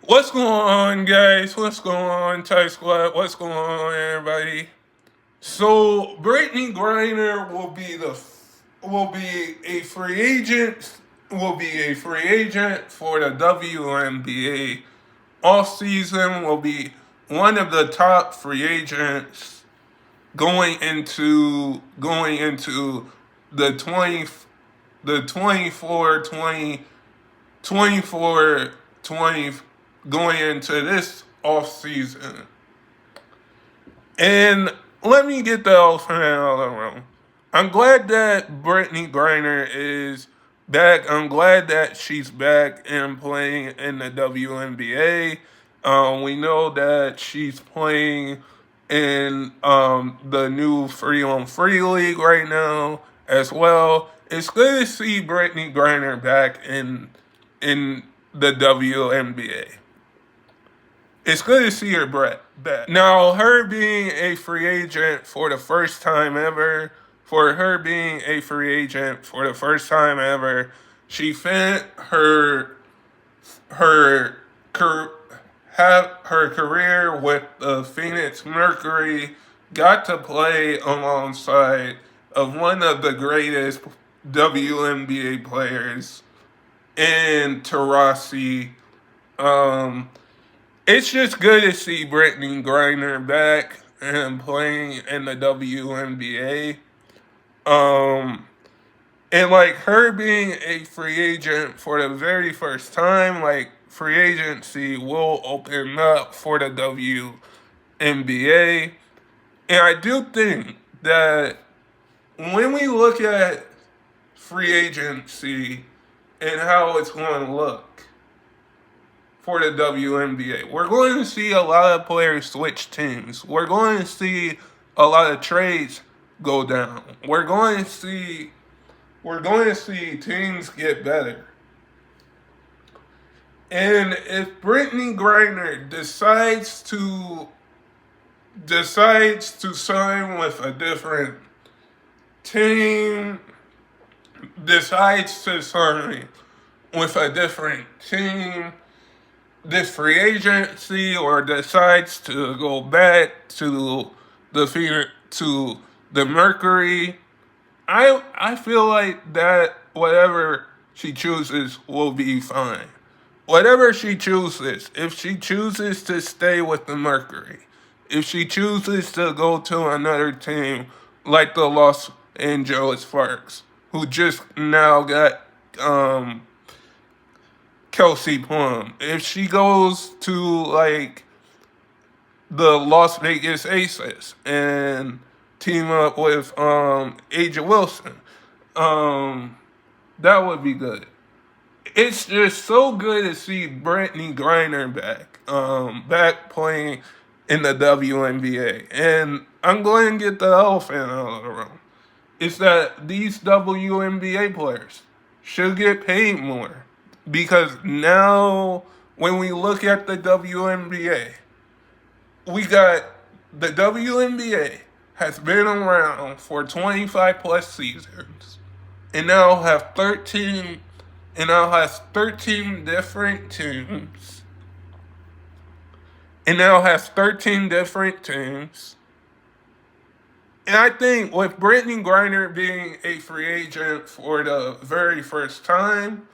What's going on, guys? What's going on, Thai Squad? What's going on, everybody? So, Brittney Griner will be a free agent. Will be a free agent for the WNBA. All season will be one of the top free agents going into the 20 the 24 20 24 20 going into this off season. And let me get the elephant out of the room. I'm glad that Brittney Griner is back. I'm glad that she's back and playing in the WNBA. We know that she's playing in the new Free on Free League right now as well. It's good to see Brittney Griner back in the WNBA. It's good to see her back. Now, her being a free agent for the first time ever, she spent her her career with the Phoenix Mercury, got to play alongside of one of the greatest WNBA players in Tarasi. It's just good to see Brittney Griner back and playing in the WNBA. And like her being a free agent for the very first time, like free agency will open up for the WNBA. And I do think that when we look at free agency and how it's going to look for the WNBA, we're going to see a lot of players switch teams. We're going to see a lot of trades go down. We're going to see teams get better. And if Brittney Griner decides to sign with a different team, this free agency, or decides to go back to the Mercury, I feel like that whatever she chooses will be fine. Whatever she chooses, if she chooses to stay with the Mercury, if she chooses to go to another team like the Los Angeles Sparks, who just now got Kelsey Plum, if she goes to like the Las Vegas Aces and team up with Aja Wilson, that would be good. It's just so good to see Brittney Griner back playing in the WNBA. And I'm going to get the elephant out of the room. It's that these WNBA players should get paid more. Because now, when we look at the WNBA, the WNBA has been around for 25 plus seasons, and now has 13 different teams. And I think with Brittney Griner being a free agent for the very first time,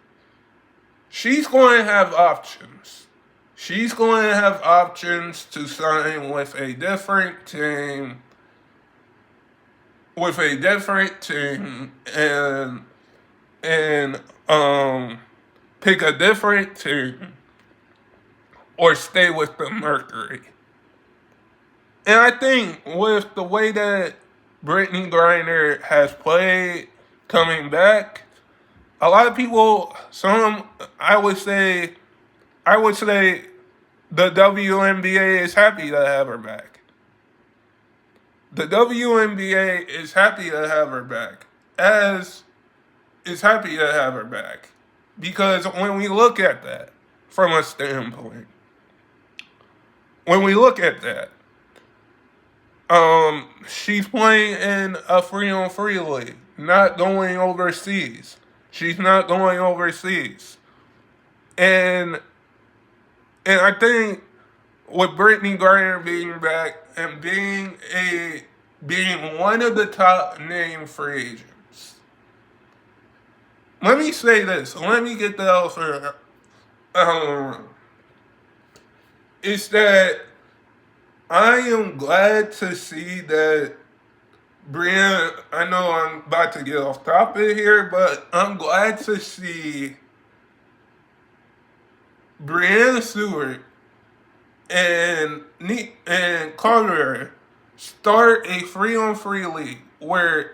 she's going to have options. She's going to have options to sign with a different team, and pick a different team, or stay with the Mercury. And I think with the way that Brittney Griner has played coming back, a lot of people, I would say the WNBA is happy to have her back. The WNBA is happy to have her back. Because when we look at that from a standpoint, she's playing in a free on free league, not going overseas. She's not going overseas. And And I think with Brittney Griner being back and being one of the top name free agents. Let me say this. Let me get the elephant out of the room. It's that I am glad to see that Brianna, I know I'm about to get off topic here, but I'm glad to see Brianna Stewart and Carter start a free-on-free league where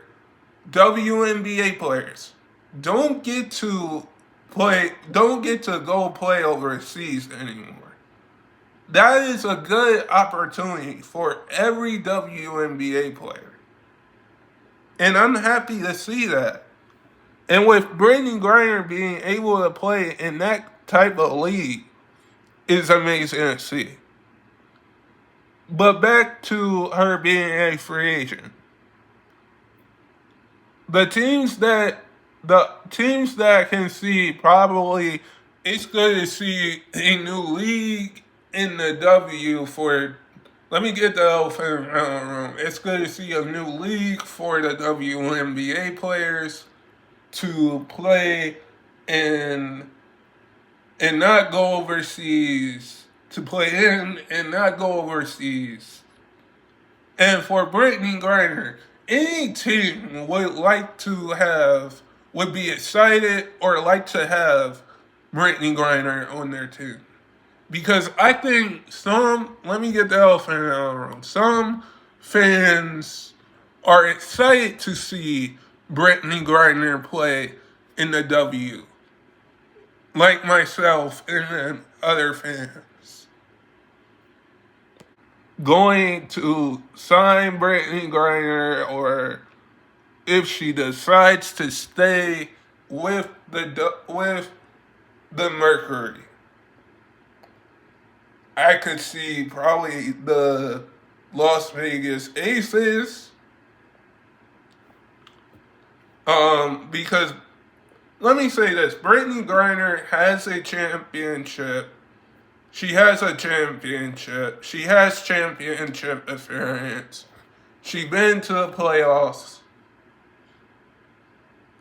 WNBA players don't get to go play overseas anymore. That is a good opportunity for every WNBA player. And I'm happy to see that. And with Brittney Griner being able to play in that type of league is amazing to see. But back to her being a free agent. The teams that I can see probably it's good to see a new league in the W for. Let me get the elephant around the room. It's good to see a new league for the WNBA players to play and not go overseas, to play in and not go overseas. And for Brittney Griner, any team would be excited or like to have Brittney Griner on their team. Because I think let me get the elephant out of the room. Some fans are excited to see Brittney Griner play in the W. Like myself and other fans. Going to sign Brittney Griner, or if she decides to stay with the Mercury, I could see probably the Las Vegas Aces, because let me say this: Brittney Griner has a championship. She has a championship. She has championship experience. She's been to the playoffs.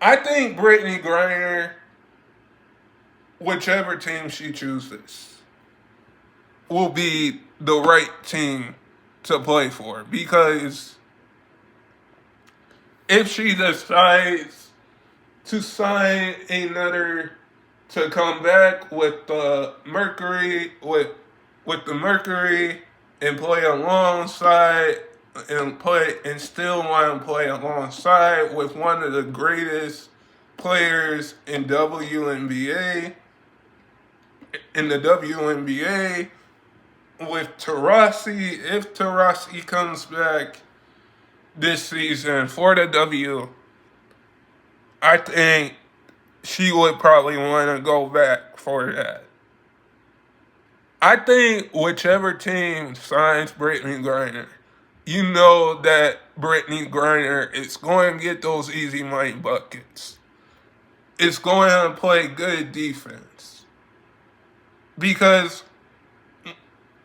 I think Brittney Griner, whichever team she chooses, will be the right team to play for. Because if she decides to come back with the Mercury, and play alongside and still want to play alongside with one of the greatest players in the WNBA, with Taurasi, if Taurasi comes back this season for the W, I think she would probably want to go back for that. I think whichever team signs Brittney Griner, you know that Brittney Griner is going to get those easy money buckets. It's going to play good defense. Because,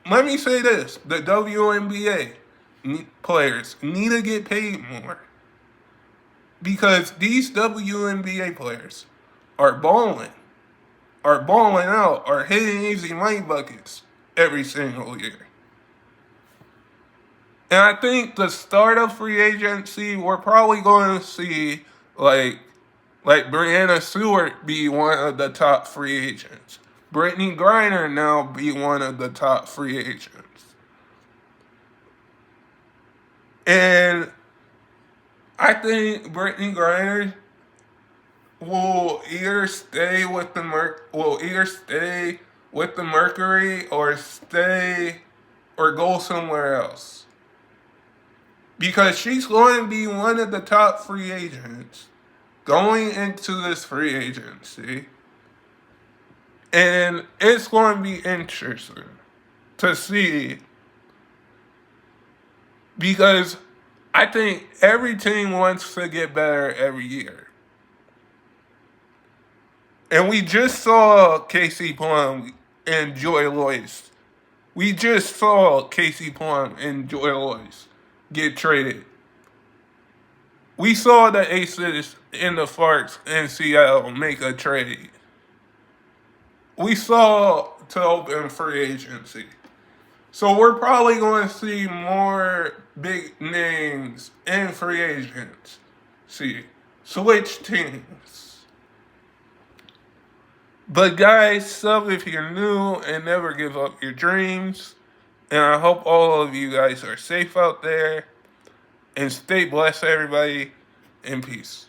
let me say this, the WNBA players need to get paid more. Because these WNBA players are balling out, are hitting easy money buckets every single year. And I think the start of free agency, we're probably going to see like Brianna Stewart be one of the top free agents. Brittney Griner now be one of the top free agents. And I think Brittney Griner will either stay with the Mercury or go somewhere else. Because she's going to be one of the top free agents going into this free agency. And it's going to be interesting to see, because I think every team wants to get better every year. And we just saw Casey Plum and Joy Loyce. We just saw Casey Plum and Joy Loyce get traded. We saw the Aces and the Farks in Seattle make a trade. We saw to open free agency. So we're probably going to see more big names and free agents. See, switch teams. But guys, sub if you're new and never give up your dreams. And I hope all of you guys are safe out there. And stay blessed, everybody. And peace.